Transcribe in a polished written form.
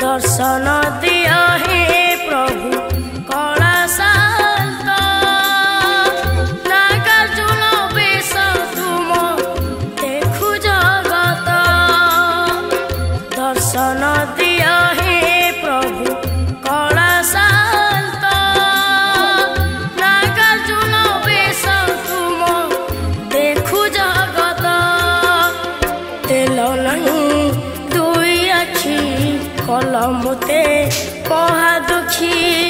दर्शन दिया हे प्रभु कला शांत नागार्जुन बेश तुम देखु जगत दर्शन दिया हे प्रभु कला शांत नागार्जुन बेश तुम देखु जगत तेल नहीं दुई आखि कलमुते महा दुखी